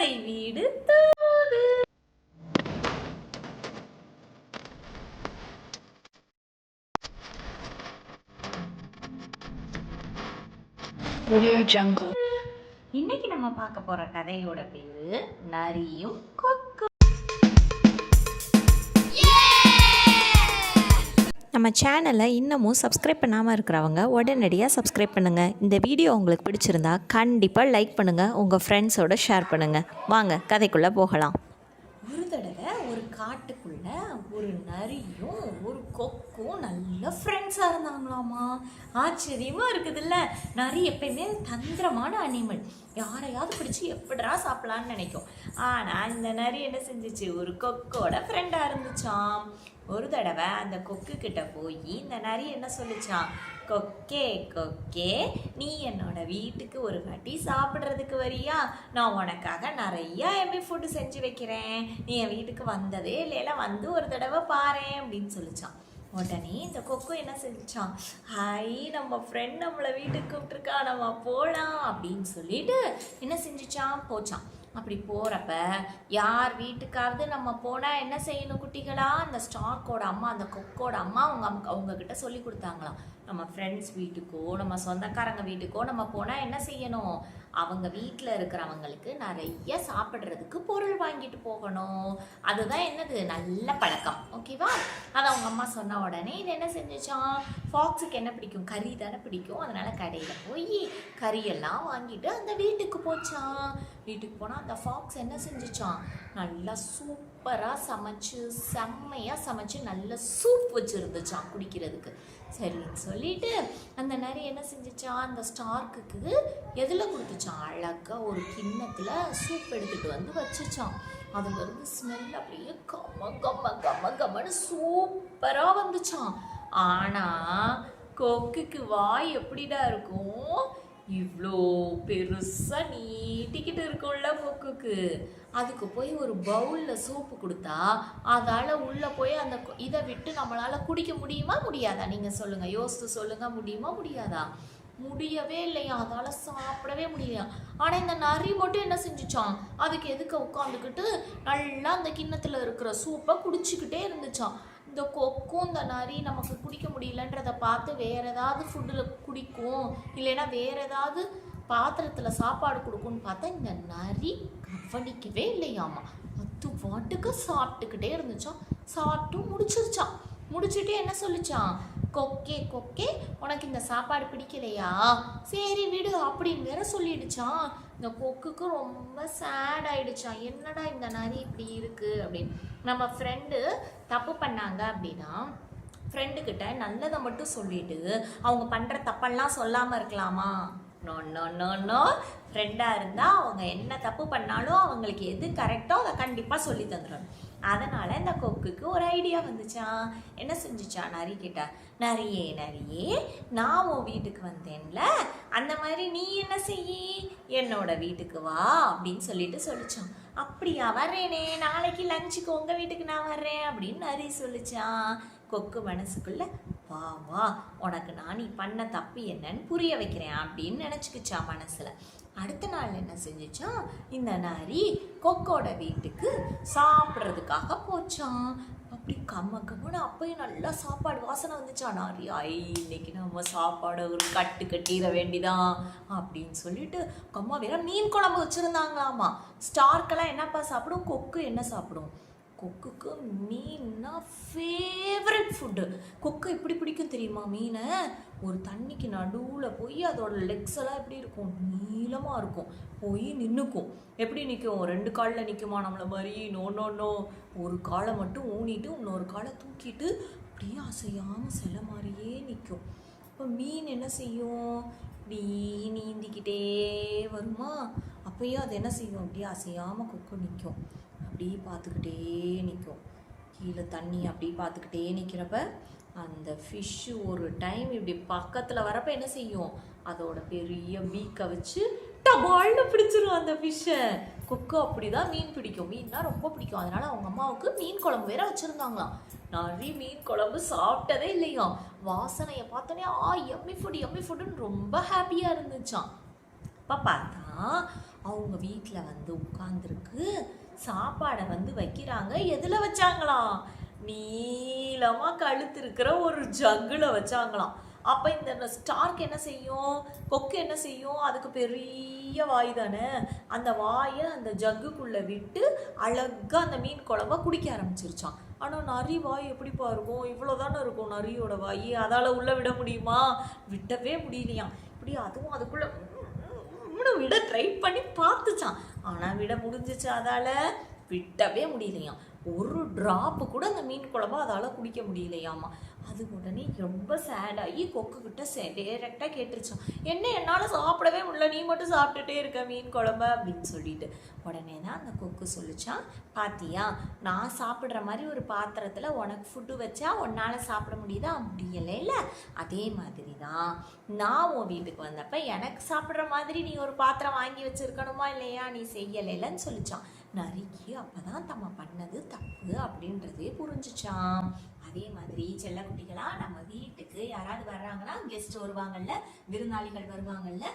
கதை வீடு தூது. இன்னைக்கு நம்ம பார்க்க போற கதையோட பேரு நரியும் கொக்கு. நம்ம சேனலை இன்னமும் சப்ஸ்கிரைப் பண்ணாமல் இருக்கிறவங்க உடனடியாக சப்ஸ்கிரைப் பண்ணுங்கள். இந்த வீடியோ உங்களுக்கு பிடிச்சிருந்தா கண்டிப்பாக லைக் பண்ணுங்கள், உங்கள் ஃப்ரெண்ட்ஸோட ஷேர் பண்ணுங்கள். வாங்க கதைக்குள்ளே போகலாம். ஒரு தடவை ஒரு காட்டுக்குள்ள ஒரு நரியும் ஒரு கொக்கும் நல்ல ஃப்ரெண்ட்ஸாக இருந்தாங்களாமா. ஆச்சரியமா இருக்குதுல்ல. நரி எப்பயுமே தந்திரமான அனிமல், யாரையாவது பிடிச்சி எப்படிடா சாப்பிடலான்னு நினைக்கும். ஆனால் இந்த நரி என்ன செஞ்சிச்சு, ஒரு கொக்கோட ஃப்ரெண்டாக இருந்துச்சாம். ஒரு தடவை அந்த கொக்கு கிட்ட போய் இந்த நரி என்ன சொல்லிச்சான், கொக்கே கொக்கே, நீ என்னோட வீட்டுக்கு ஒரு வாட்டி சாப்பிட்றதுக்கு வரியா? நான் உனக்காக நிறையா எம்மி ஃபுட்டு செஞ்சு வைக்கிறேன், நீ என் வீட்டுக்கு வந்ததே இல்லையில, வந்து ஒரு தடவை பாரேன் அப்படின்னு சொல்லிச்சான். உடனே இந்த கொக்கு என்ன செஞ்சான், ஹாய் நம்ம ஃப்ரெண்ட் நம்மளை வீட்டுக்கு கூப்பிட்டுருக்கா, நம்ம போகலாம் அப்படின்னு சொல்லிட்டு என்ன செஞ்சிச்சான், போச்சான். அப்படி போகிறப்ப யார் வீட்டுக்காவது நம்ம போனால் என்ன செய்யணும் குட்டிகளா, அந்த ஸ்டார்க்கோட அம்மா, அந்த கொக்கோட அம்மா அவங்கக்கிட்ட சொல்லி கொடுத்தாங்களாம், நம்ம ஃப்ரெண்ட்ஸ் வீட்டுக்கோ நம்ம சொந்தக்காரங்க வீட்டுக்கோ நம்ம போனால் என்ன செய்யணும், அவங்க வீட்டில் இருக்கிறவங்களுக்கு நிறைய சாப்பிட்றதுக்கு பொருள் வாங்கிட்டு போகணும். அதுதான் என்னது, நல்ல பழக்கம். ஓகேவா? அதை அவங்க அம்மா சொன்ன உடனே இது என்ன செஞ்சிச்சான், ஃபாக்ஸுக்கு என்ன பிடிக்கும், கறி தானே பிடிக்கும். அதனால் கடையில் போய் கறியெல்லாம் வாங்கிட்டு அந்த வீட்டுக்கு போச்சான். வீட்டுக்கு போனால் அந்த ஃபாக்ஸ் என்ன செஞ்சிச்சான், நல்லா சூப்பராக சமைச்சு செம்மையாக சமைச்சு நல்ல சூப் வச்சுருந்துச்சான் குடிக்கிறதுக்கு. சரின்னு சொல்லிட்டு அந்த நரி என்ன செஞ்சிச்சான், அந்த ஸ்டார்க்குக்கு எதில் கொடுத்துச்சான், அழகாக ஒரு கிண்ணத்தில் சூப் எடுத்துகிட்டு வந்து வச்சுச்சான். அதுலேருந்து ஸ்மெல் அப்படியே கம்ம கம்ம கம்ம கம்மன்னு சூப்பராக வந்துச்சான். ஆனால் கொக்குக்கு வாய் எப்படிடா இருக்கும், இவ்வளோ பெருசாக நீட்டிக்கிட்டு இருக்கும்ல கொக்குக்கு. அதுக்கு போய் ஒரு பவுலில் சூப்பு கொடுத்தா அதால் உள்ளே போய் அந்த இதை விட்டு நம்மளால் குடிக்க முடியுமா முடியாதா, நீங்கள் சொல்லுங்கள், யோசித்து சொல்லுங்கள், முடியுமா முடியாதா? முடியவே இல்லையா, அதால் சாப்பிடவே முடியலையா. ஆனால் இந்த நரி மட்டும் என்ன செஞ்சிச்சான், அதுக்கு எதுக்கு உட்காந்துக்கிட்டு நல்லா அந்த கிண்ணத்தில் இருக்கிற சூப்பை குடிச்சிக்கிட்டே இருந்துச்சான். இந்த கொக்கும் இந்த நரி நமக்கு குடிக்க முடியலன்றதை பார்த்து வேறு ஏதாவது ஃபுட்டில் குடிக்கும், இல்லைன்னா வேறு ஏதாவது பாத்திரத்தில் சாப்பாடு கொடுக்கும்னு பார்த்தா இந்த நரி கவனிக்கவே இல்லையாமா. அது பாட்டுக்கு சாப்பிட்டுக்கிட்டே இருந்துச்சான். சாப்பிட்டும் முடிச்சிருச்சான். முடிச்சுட்டு என்ன சொல்லிச்சான், கொக்கே கொக்கே, உனக்கு இந்த சாப்பாடு பிடிக்கலையா, சரி விடு அப்படின்னு வேற சொல்லிடுச்சான். இந்த கொக்குக்கு ரொம்ப சேட் ஆயிடுச்சான், என்னடா இந்த நரி இப்படி இருக்குது அப்படின்னு. நம்ம ஃப்ரெண்டு தப்பு பண்ணாங்க அப்படின்னா ஃப்ரெண்டுக்கிட்ட நல்லதை மட்டும் சொல்லிட்டு அவங்க பண்ணுற தப்பெல்லாம் சொல்லாமல் இருக்கலாமா? No no no no. ஃப்ரெண்டாக இருந்தால் அவங்க என்ன தப்பு பண்ணாலும் அவங்களுக்கு எது கரெக்டோ அதை கண்டிப்பாக சொல்லி தந்துடணும். அதனால் இந்த கொக்குக்கு ஒரு ஐடியா வந்துச்சான். என்ன செஞ்சிச்சா, நரி கிட்ட, நரியே நரியே, நான் உன் வீட்டுக்கு வந்தேன்ல, அந்த மாதிரி நீ என்ன செய்ய, என்னோட வீட்டுக்கு வா அப்படின்னு சொல்லிச்சான். அப்படியா, வர்றேனே, நாளைக்கு லஞ்சுக்கு உங்கள் வீட்டுக்கு நான் வர்றேன் அப்படின்னு நரி சொல்லிச்சான். கொக்கு மனசுக்குள்ள, வா வா, உனக்கு நான் நீ பண்ண தப்பு என்னன்னு புரிய வைக்கிறேன் அப்படின்னு நினச்சிக்கிச்சா மனசில். அடுத்த நாள் என்ன செஞ்சிச்சான், இந்த நரி கொக்கோட வீட்டுக்கு சாப்பிட்றதுக்காக போச்சான். அப்படி கம்ம கம்முன்னு அப்பயும் நல்லா சாப்பாடு வாசனை வந்துச்சான். நரி, இன்னைக்கு நம்ம சாப்பாடை ஒரு கட்டு கட்டிட வேண்டிதான் அப்படின்னு சொல்லிட்டு கம்மா வேற மீன் குழம்பு வச்சுருந்தாங்களாமா. ஸ்டார்க்கெல்லாம் என்னப்பா சாப்பிடும், கொக்கு என்ன சாப்பிடும், கொக்குக்கு மீன்னா ஃபேவரட் ஃபுட்டு. கொக்கு எப்படி பிடிக்கும் தெரியுமா மீனை, ஒரு தண்ணிக்கு நடுவில் போய் அதோட லெக்ஸ் எல்லாம் எப்படி இருக்கும், நீளமாக இருக்கும், போய் நின்றுக்கும். எப்படி நிற்கும், ரெண்டு காலில் நிற்குமா நம்மளை மாதிரி, நோ நோ நோ, ஒரு காலை மட்டும் ஊனிட்டு இன்னொரு காலை தூக்கிட்டு அப்படியே அசையாமல் சில மாதிரியே நிற்கும். இப்போ மீன் என்ன செய்யும், இப்படி நீந்திக்கிட்டே வருமா, அப்போயும் அது என்ன செய்யும், அப்படியே அசையாமல் கொக்கு நிற்கும், அப்படியே பார்த்துக்கிட்டே நிற்கும். கீழே தண்ணி அப்படியே பார்த்துக்கிட்டே நிற்கிறப்ப அந்த ஃபிஷ்ஷு ஒரு டைம் இப்படி பக்கத்தில் வரப்போ என்ன செய்யும், அதோட பெரிய பீக்கை வச்சு டபால்னு பிடிச்சிரும் அந்த ஃபிஷ்ஷை. கொக்கு அப்படி தான் மீன் பிடிக்கும், மீன்னா ரொம்ப பிடிக்கும். அதனால் அவங்க அம்மாவுக்கு மீன் குழம்பு வேற வச்சுருந்தாங்களாம். நரி மீன் குழம்பு சாப்பிட்டதே இல்லையாம். வாசனையை பார்த்தோன்னே எம்மி ஃபுட்டுன்னு ரொம்ப ஹாப்பியாக இருந்துச்சான். அப்போ பார்த்தா அவங்க வீட்டில் வந்து உட்காந்துருக்கு சாப்பாடை வந்து வைக்கிறாங்க. எதில் வச்சாங்களாம்? நீளமாக கழுத்து இருக்கிற ஒரு ஜக்குல வச்சாங்களாம். அப்போ இந்த ஸ்டார்க் என்ன செய்யும், கொக்கு என்ன செய்யும், அதுக்கு பெரிய வாய் தானே, அந்த வாயை அந்த ஜக்குக்குள்ளே விட்டு அழகாக அந்த மீன் குழம்ப குடிக்க ஆரம்பிச்சிருச்சான். ஆனால் நரி வாய் எப்படிப்பா இருக்கும், இவ்வளோ தானே இருக்கும் நரியோட வாய், அதால் உள்ளே விட முடியுமா? விடவே முடியலையாம். இப்படி அதுவும் அதுக்குள்ளே விட ட்ரை பண்ணி பார்த்துச்சான். ஆனால் விட முடிஞ்சிச்சு, அதால் விடவே முடியலையாம். ஒரு ட்ராப்பு கூட அந்த மீன் குழம்பு அதால் குடிக்க முடியலையாமா. அது உடனே ரொம்ப சேடாகி கொக்குக்கிட்ட டேரெக்டாக கேட்டுருச்சான், என்ன என்னால் சாப்பிடவே முடியல, நீ மட்டும் சாப்பிட்டுட்டே இருக்க மீன் குழம்ப அப்படின்னு சொல்லிட்டு. உடனே தான் அந்த கொக்கு சொல்லிச்சான், பாத்தியா நான் சாப்பிட்ற மாதிரி ஒரு பாத்திரத்தில் உனக்கு ஃபுட்டு வச்சா உன்னால் சாப்பிட முடியுதா? முடியலை இல்லை. அதே மாதிரி தான் நான் உன் வீட்டுக்கு வந்தப்போ எனக்கு சாப்பிட்ற மாதிரி நீ ஒரு பாத்திரம் வாங்கி வச்சுருக்கணுமா இல்லையா, நீ செய்யலைன்னு சொல்லிச்சான். நரிக்கு அப்போ தான் நம்ம பண்ணது தப்பு அப்படின்றதே புரிஞ்சிச்சான். அதே மாதிரி செல்லக்குட்டிகளா, நம்ம வீட்டுக்கு யாராவது வர்றாங்கன்னா, கெஸ்ட் வருவாங்கல்ல, விருந்தாளிகள் வருவாங்கல்ல,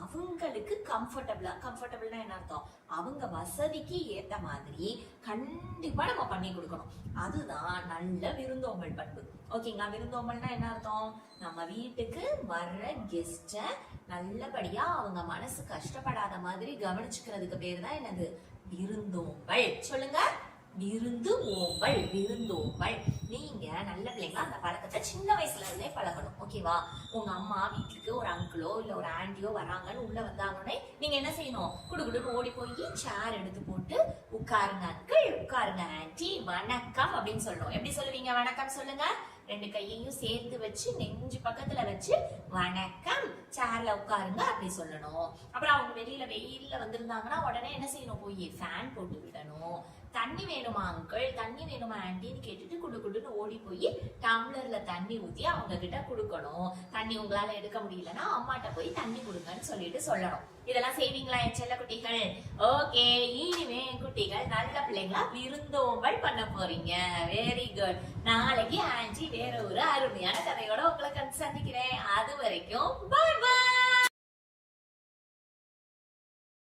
அவங்களுக்கு கம்ஃபர்டபுள்னா என்ன அர்த்தம், அவங்க வசதிக்கு ஏற்ற மாதிரி கண்டிப்பாக நம்ம பண்ணி கொடுக்கணும். அதுதான் நல்ல விருந்தோம்பல் பண்பு. ஓகேங்களா? விருந்தோம்பல்னா என்ன அர்த்தம், நம்ம வீட்டுக்கு வர்ற கெஸ்ட்டை நல்லபடியாக அவங்க மனசு கஷ்டப்படாத மாதிரி கவனிச்சுக்கிறதுக்கு பேர் தான் என்னது, விருந்தோம்பல். சொல்லுங்க, விருந்தோம்பல். விருந்தோம்பல். நீங்க நல்ல பிள்ளைங்களா அந்த பழக்கத்தை சின்ன வயசுல இருந்தே பழகணும். ஓகேவா? உங்க அம்மா வீட்டுக்கு ஒரு அங்கிளோ இல்ல ஒரு ஆண்டியோ வராங்கன்னு உள்ள வந்தாங்கன்னே நீங்க என்ன செய்யணும், குடுகுடுன்னு ஓடி போய் சேர் எடுத்து போட்டு உட்காருங்க அங்கிள், உட்காருங்க ஆண்டி, வணக்கம் அப்படின்னு சொல்லணும். எப்படி சொல்லுவீங்க வணக்கம்? சொல்லுங்க. 2 கையையும் சேர்த்து வச்சு நெஞ்சு பக்கத்துல வச்சு வணக்கம், சேர்ல உட்காருங்க அப்படி சொல்லணும். அப்புறம் அவங்க வெளியில வெயில்ல வந்திருந்தாங்கன்னா உடனே என்ன செய்யணும், போய் ஃபேன் போட்டு விடணும். தண்ணி வேணுமா அங்கிள், தண்ணி வேணுமா ஆண்டின்னு கேட்டுட்டு குடுன்னு ஓடி போய் டம்ளர்ல தண்ணி ஊற்றி அவங்க கிட்ட கொடுக்கணும். தண்ணி உங்களால எடுக்க முடியலன்னா அம்மாட்ட போய் தண்ணி கொடுங்கன்னு சொல்லிட்டு சொல்லணும். இதெல்லாம் செய்வீங்களா என் செல்ல குட்டிகள்? ஓகே, இனிமே குட்டிகள் நல்ல பிள்ளைங்களா விருந்தோம்பல் பண்ண போறீங்க. Very good. நாளைக்கு ஆண்டி வேற ஒரு அருமையான கதையோட உங்களை சந்திக்கிறேன். அது வரைக்கும் பாய் பாய்.